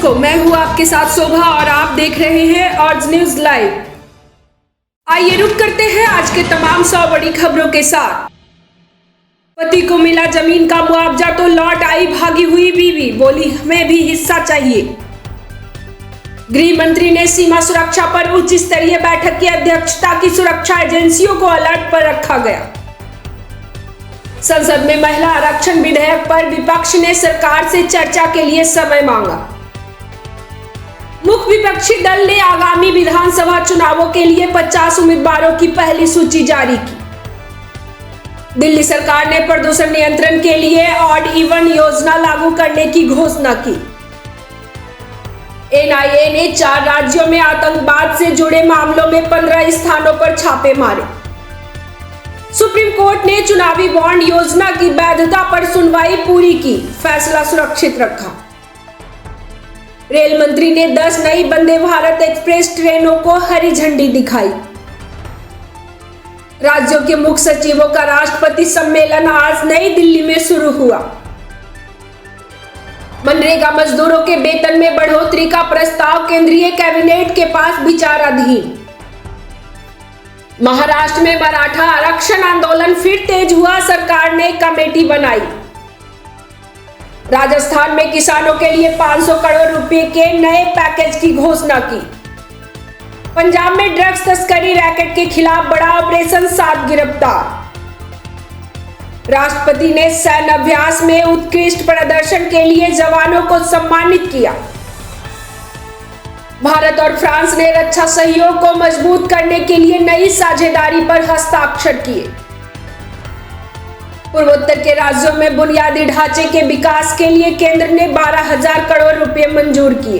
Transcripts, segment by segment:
दोस्तों, मैं हूं आपके साथ शोभा और आप देख रहे हैं ऑज न्यूज लाइव। आइए रुक करते हैं आज के तमाम 100 बड़ी खबरों के साथ। पति को मिला जमीन का मुआवजा तो लौट आई भागी हुई बीवी, बोली हमें भी हिस्सा चाहिए। गृह मंत्री ने सीमा सुरक्षा पर उच्च स्तरीय बैठक की अध्यक्षता की। सुरक्षा एजेंसियों को अलर्ट पर रखा गया। संसद में महिला आरक्षण विधेयक पर विपक्ष ने सरकार से चर्चा के लिए समय मांगा। मुख्य विपक्षी दल ने आगामी विधानसभा चुनावों के लिए 50 उम्मीदवारों की पहली सूची जारी की। दिल्ली सरकार ने प्रदूषण नियंत्रण के लिए ऑड इवन योजना लागू करने की घोषणा की। एनआईए ने 4 राज्यों में आतंकवाद से जुड़े मामलों में 15 स्थानों पर छापे मारे। सुप्रीम कोर्ट ने चुनावी बॉन्ड योजना की वैधता पर सुनवाई पूरी की, फैसला सुरक्षित रखा। रेल मंत्री ने 10 नई वंदे भारत एक्सप्रेस ट्रेनों को हरी झंडी दिखाई। राज्यों के मुख्य सचिवों का राष्ट्रपति सम्मेलन आज नई दिल्ली में शुरू हुआ। मनरेगा मजदूरों के वेतन में बढ़ोतरी का प्रस्ताव केंद्रीय कैबिनेट के पास विचाराधीन। महाराष्ट्र में मराठा आरक्षण आंदोलन फिर तेज हुआ, सरकार ने कमेटी बनाई। राजस्थान में किसानों के लिए 500 करोड़ रुपए के नए पैकेज की घोषणा की। पंजाब में ड्रग्स तस्करी रैकेट के खिलाफ बड़ा ऑपरेशन, 7 गिरफ्तार। राष्ट्रपति ने सैन्य अभ्यास में उत्कृष्ट प्रदर्शन के लिए जवानों को सम्मानित किया। भारत और फ्रांस ने रक्षा सहयोग को मजबूत करने के लिए नई साझेदारी पर हस्ताक्षर किए। पूर्वोत्तर के राज्यों में बुनियादी ढांचे के विकास के लिए केंद्र ने 12,000 करोड़ रुपए मंजूर किए।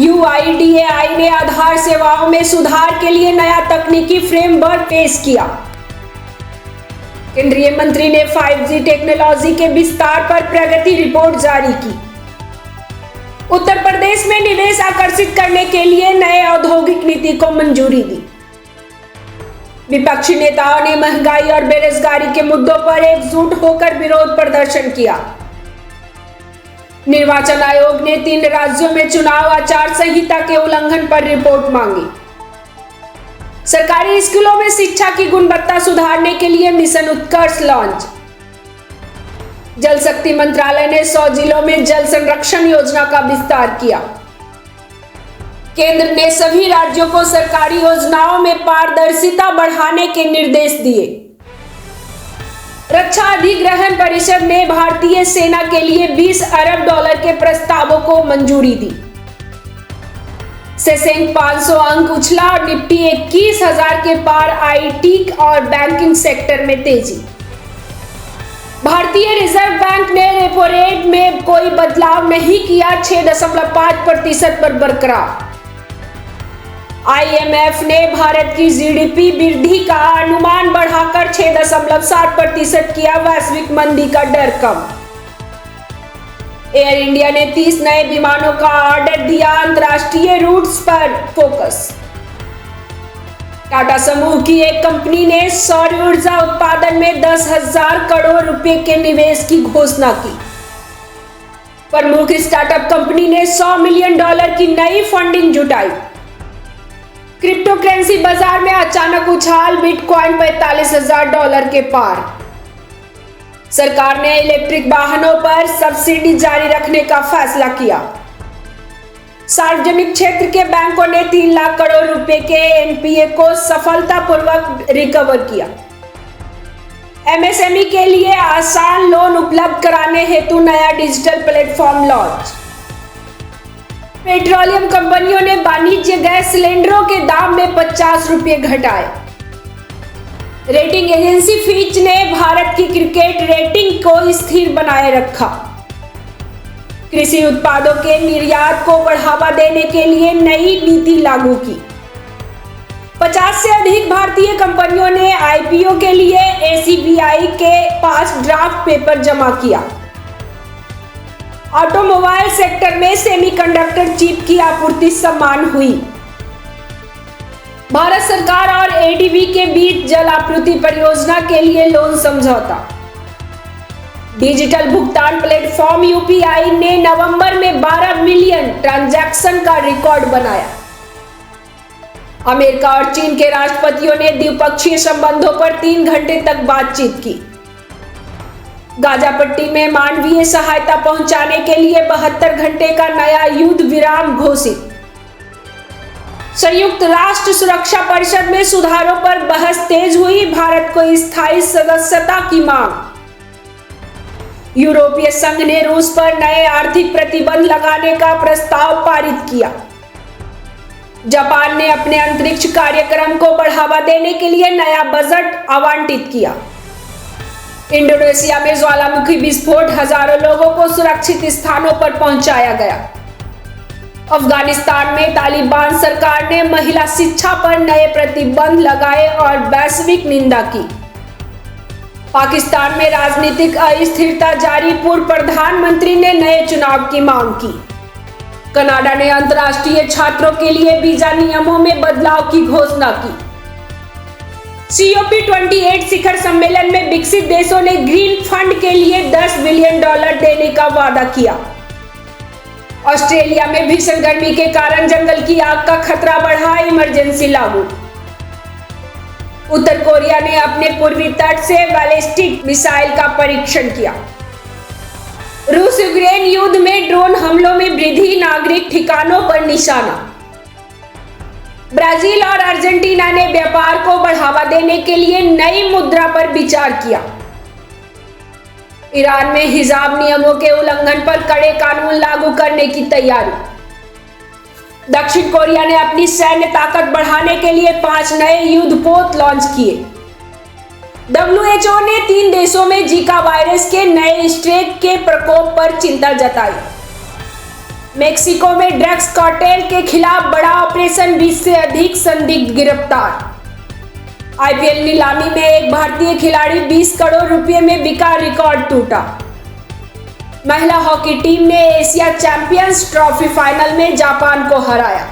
UIDAI ने आधार सेवाओं में सुधार के लिए नया तकनीकी फ्रेमवर्क पेश किया। केंद्रीय मंत्री ने 5G टेक्नोलॉजी के विस्तार पर प्रगति रिपोर्ट जारी की। उत्तर प्रदेश में निवेश आकर्षित करने के लिए नए औद्योगिक नीति को मंजूरी दी। विपक्षी नेताओं ने महंगाई और बेरोजगारी के मुद्दों पर एकजुट होकर विरोध प्रदर्शन किया। निर्वाचन आयोग ने 3 राज्यों में चुनाव आचार संहिता के उल्लंघन पर रिपोर्ट मांगी। सरकारी स्कूलों में शिक्षा की गुणवत्ता सुधारने के लिए मिशन उत्कर्ष लॉन्च। जल शक्ति मंत्रालय ने 100 जिलों में जल संरक्षण योजना का विस्तार किया। केंद्र ने सभी राज्यों को सरकारी योजनाओं में पारदर्शिता बढ़ाने के निर्देश दिए। रक्षा अधिग्रहण परिषद ने भारतीय सेना के लिए $20 अरब के प्रस्तावों को मंजूरी दी। सेंसेक्स 500 अंक उछला और निफ्टी 21,000 के पार। आईटी और बैंकिंग सेक्टर में तेजी। भारतीय रिजर्व बैंक ने रेपो रेट में कोई बदलाव नहीं किया, 6.5% पर बरकरार। IMF ने भारत की GDP वृद्धि का अनुमान बढ़ाकर 6.7% किया, वैश्विक मंदी का डर कम। एयर इंडिया ने 30 नए विमानों का ऑर्डर दिया, अंतर्राष्ट्रीय रूट्स पर फोकस। टाटा समूह की एक कंपनी ने सौर ऊर्जा उत्पादन में 10,000 करोड़ रुपए के निवेश की घोषणा की। प्रमुख स्टार्टअप कंपनी ने $100 मिलियन की नई फंडिंग जुटाई। क्रिप्टो करेंसी बाजार में अचानक उछाल, बिटकॉइन $45,000 के पार। सरकार ने इलेक्ट्रिक वाहनों पर सब्सिडी जारी रखने का फैसला किया। सार्वजनिक क्षेत्र के बैंकों ने 3 लाख करोड़ रुपए के NPA को सफलतापूर्वक रिकवर किया। MSME के लिए आसान लोन उपलब्ध कराने हेतु नया डिजिटल प्लेटफॉर्म लॉन्च। पेट्रोलियम कंपनियों ने वाणिज्य गैस सिलेंडरों के दाम में 50 रुपए घटाए। रेटिंग एजेंसी फिच ने भारत की क्रिकेट रेटिंग को स्थिर बनाए रखा। कृषि उत्पादों के निर्यात को बढ़ावा देने के लिए नई नीति लागू की। 50 से अधिक भारतीय कंपनियों ने IPO के लिए ACBI के पास ड्राफ्ट पेपर जमा किया। ऑटोमोबाइल सेक्टर में सेमीकंडक्टर चिप की आपूर्ति समान हुई। भारत सरकार और ADB के बीच जल आपूर्ति परियोजना के लिए लोन समझौता। डिजिटल भुगतान प्लेटफॉर्म यूपीआई ने नवंबर में 12 मिलियन ट्रांजैक्शन का रिकॉर्ड बनाया। अमेरिका और चीन के राष्ट्रपतियों ने द्विपक्षीय संबंधों पर 3 घंटे तक बातचीत की। गाजा पट्टी में मानवीय सहायता पहुंचाने के लिए 72 घंटे का नया युद्ध विराम घोषित। संयुक्त राष्ट्र सुरक्षा परिषद में सुधारों पर बहस तेज हुई, भारत को स्थायी सदस्यता की मांग। यूरोपीय संघ ने रूस पर नए आर्थिक प्रतिबंध लगाने का प्रस्ताव पारित किया। जापान ने अपने अंतरिक्ष कार्यक्रम को बढ़ावा देने के लिए नया बजट आवंटित किया। इंडोनेशिया में ज्वालामुखी विस्फोट, हजारों लोगों को सुरक्षित स्थानों पर पहुंचाया गया। अफगानिस्तान में तालिबान सरकार ने महिला शिक्षा पर नए प्रतिबंध लगाए और वैश्विक निंदा की। पाकिस्तान में राजनीतिक अस्थिरता जारी, पूर्व प्रधानमंत्री ने नए चुनाव की मांग की। कनाडा ने अंतर्राष्ट्रीय छात्रों के लिए वीजा नियमों में बदलाव की घोषणा की। COP28 शिखर सम्मेलन में विकसित देशों ने ग्रीन फंड के लिए $10 बिलियन देने का वादा किया। ऑस्ट्रेलिया में भीषण गर्मी के कारण जंगल की आग का खतरा बढ़ा, इमरजेंसी लागू। उत्तर कोरिया ने अपने पूर्वी तट से बैलिस्टिक मिसाइल का परीक्षण किया। रूस यूक्रेन युद्ध में ड्रोन हमलों में वृद्धि, नागरिक ठिकानों पर निशाना। ब्राजील और अर्जेंटीना ने व्यापार को बढ़ावा देने के लिए नई मुद्रा पर विचार किया। ईरान में हिजाब नियमों के उल्लंघन पर कड़े कानून लागू करने की तैयारी। दक्षिण कोरिया ने अपनी सैन्य ताकत बढ़ाने के लिए 5 नए युद्धपोत लॉन्च किए। WHO ने 3 देशों में जीका वायरस के नए स्ट्रेन के प्रकोप पर चिंता जताई। मेक्सिको में ड्रग्स कार्टेल के खिलाफ बड़ा ऑपरेशन, 20 से अधिक संदिग्ध गिरफ्तार। IPL नीलामी में एक भारतीय खिलाड़ी 20 करोड़ रुपए में बिका, रिकॉर्ड टूटा। महिला हॉकी टीम ने एशिया चैंपियंस ट्रॉफी फाइनल में जापान को हराया।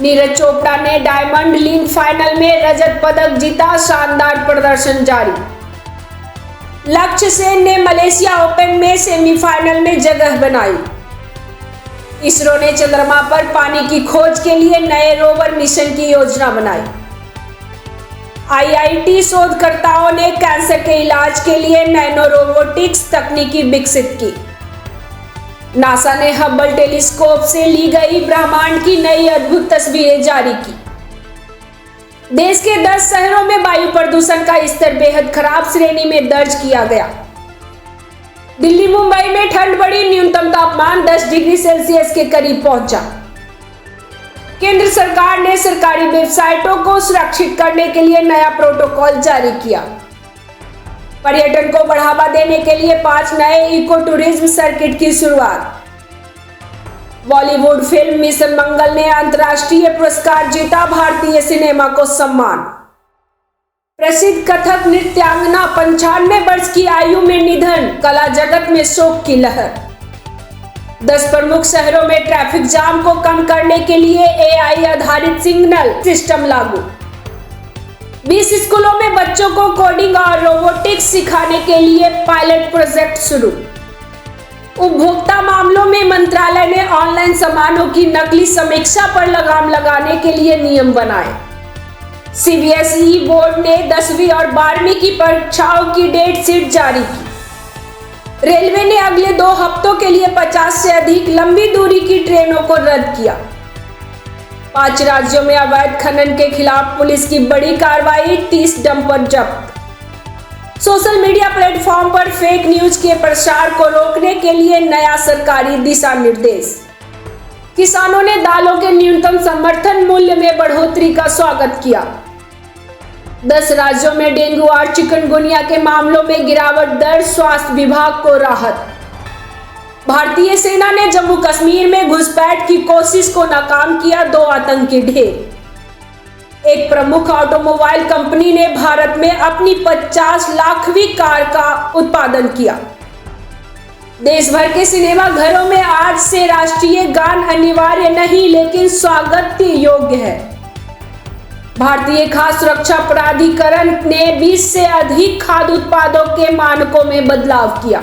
नीरज चोपड़ा ने डायमंड लीग फाइनल में रजत पदक जीता, शानदार प्रदर्शन जारी। लक्ष्य सेन ने मलेशिया ओपन में सेमीफाइनल में जगह बनाई। इसरो ने चंद्रमा पर पानी की खोज के लिए नए रोवर मिशन की योजना बनाई। IIT शोधकर्ताओं ने कैंसर के इलाज के लिए नैनो रोबोटिक्स तकनीकी विकसित की। नासा ने हबल टेलीस्कोप से ली गई ब्रह्मांड की नई अद्भुत तस्वीरें जारी की। देश के 10 शहरों में वायु प्रदूषण का स्तर बेहद खराब श्रेणी में दर्ज किया गया। दिल्ली मुंबई में ठंड बढ़ी, न्यूनतम तापमान 10 डिग्री सेल्सियस के करीब पहुंचा। केंद्र सरकार ने सरकारी वेबसाइटों को सुरक्षित करने के लिए नया प्रोटोकॉल जारी किया। पर्यटन को बढ़ावा देने के लिए 5 नए इको टूरिज्म सर्किट की शुरुआत। बॉलीवुड फिल्म मिशन मंगल ने अंतर्राष्ट्रीय पुरस्कार जीता, भारतीय सिनेमा को सम्मान। प्रसिद्ध कथक नृत्यांगना 95 वर्ष की आयु में निधन, कला जगत में शोक की लहर। 10 प्रमुख शहरों में ट्रैफिक जाम को कम करने के लिए AI आधारित सिग्नल सिस्टम लागू। 20 स्कूलों में बच्चों को कोडिंग और रोबोटिक्स सिखाने के लिए पायलट प्रोजेक्ट शुरू। उपभोक्ता मामलों में मंत्रालय ने ऑनलाइन सामानों की नकली समीक्षा पर लगाम लगाने के लिए नियम बनाए। CBSE बोर्ड ने 10वीं और 12वीं की परीक्षाओं की डेट शीट जारी की। रेलवे ने अगले 2 हफ्तों के लिए 50 से अधिक लंबी दूरी की ट्रेनों को रद्द किया। 5 राज्यों में अवैध खनन के खिलाफ पुलिस की बड़ी कार्रवाई, 30 डंपर जब्त। सोशल मीडिया प्लेटफॉर्म पर फेक न्यूज के प्रसार को रोकने के लिए नया सरकारी दिशा निर्देश। किसानों ने दालों के न्यूनतम समर्थन मूल्य में बढ़ोतरी का स्वागत किया। 10 राज्यों में डेंगू और चिकनगुनिया के मामलों में गिरावट दर्ज, स्वास्थ्य विभाग को राहत। भारतीय सेना ने जम्मू कश्मीर में घुसपैठ की कोशिश को नाकाम किया, 2 आतंकी ढेर। एक प्रमुख ऑटोमोबाइल कंपनी ने भारत में अपनी 50 लाखवीं कार का उत्पादन किया। देश भर के सिनेमा घरों में आज से राष्ट्रीय गान अनिवार्य नहीं, लेकिन स्वागत योग्य है। भारतीय खाद्य सुरक्षा प्राधिकरण ने 20 से अधिक खाद्य उत्पादों के मानकों में बदलाव किया।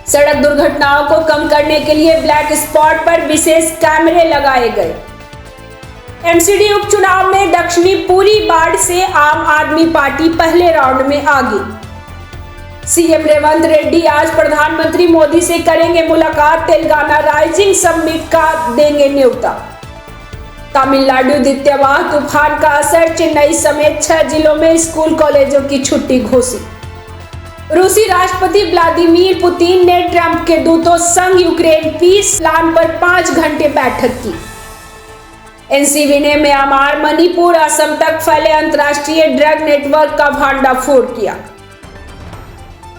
सड़क दुर्घटनाओं को कम करने के लिए ब्लैक स्पॉट पर विशेष कैमरे लगाए गए। एमसीडी उपचुनाव में दक्षिणी पूरी बाढ़ से आम आदमी पार्टी पहले राउंड में आगे। सीएम रेवंत रेड्डी आज प्रधानमंत्री मोदी से करेंगे मुलाकात, तेलंगाना राइजिंग समिट का देंगे न्योता। तमिलनाडु द्वितीयवाह तूफान का असर, चेन्नई समेत 6 जिलों में स्कूल कॉलेजों की छुट्टी घोषित। रूसी राष्ट्रपति व्लादिमीर पुतिन ने ट्रंप के दूतों संग यूक्रेन पीस प्लान पर 5 घंटे बैठक की। एनसीबी ने म्यांमार, मणिपुर, असम तक फैले अंतर्राष्ट्रीय ड्रग नेटवर्क का भंडाफोड़ किया।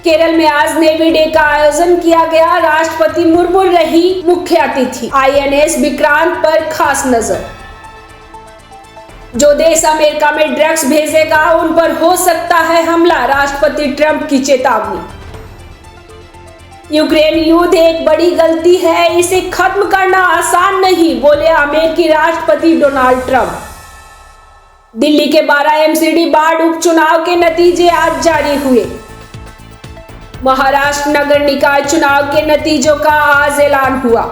केरल में आज नेवी डे का आयोजन किया गया। राष्ट्रपति मुर्मू रही मुख्य अतिथि। आईएनएस विक्रांत पर खास नजर। जो देश अमेरिका में ड्रग्स भेजेगा उन पर हो सकता है हमला, राष्ट्रपति ट्रंप की चेतावनी। यूक्रेन युद्ध एक बड़ी गलती है, इसे खत्म करना आसान नहीं, बोले अमेरिकी राष्ट्रपति डोनाल्ड ट्रंप। दिल्ली के 12 एमसीडी वार्ड उपचुनाव के नतीजे आज जारी हुए। महाराष्ट्र नगर निकाय चुनाव के नतीजों का आज ऐलान हुआ।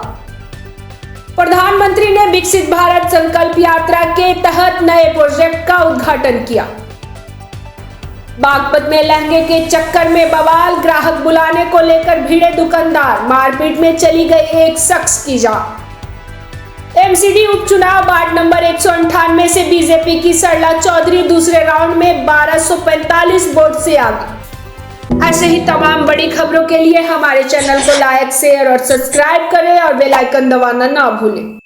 प्रधानमंत्री ने विकसित भारत संकल्प यात्रा के तहत नए प्रोजेक्ट का उद्घाटन किया। बागपत में लहंगे के चक्कर में बवाल, ग्राहक बुलाने को लेकर भिड़े दुकानदार, मारपीट में चली गई एक शख्स की जान। एमसीडी उपचुनाव वार्ड नंबर 198 से बीजेपी की सरला चौधरी दूसरे राउंड में 1245 वोट से आगे। ऐसे ही तमाम बड़ी खबरों के लिए हमारे चैनल को लाइक, शेयर और सब्सक्राइब करें और बेल आइकन दबाना ना भूलें।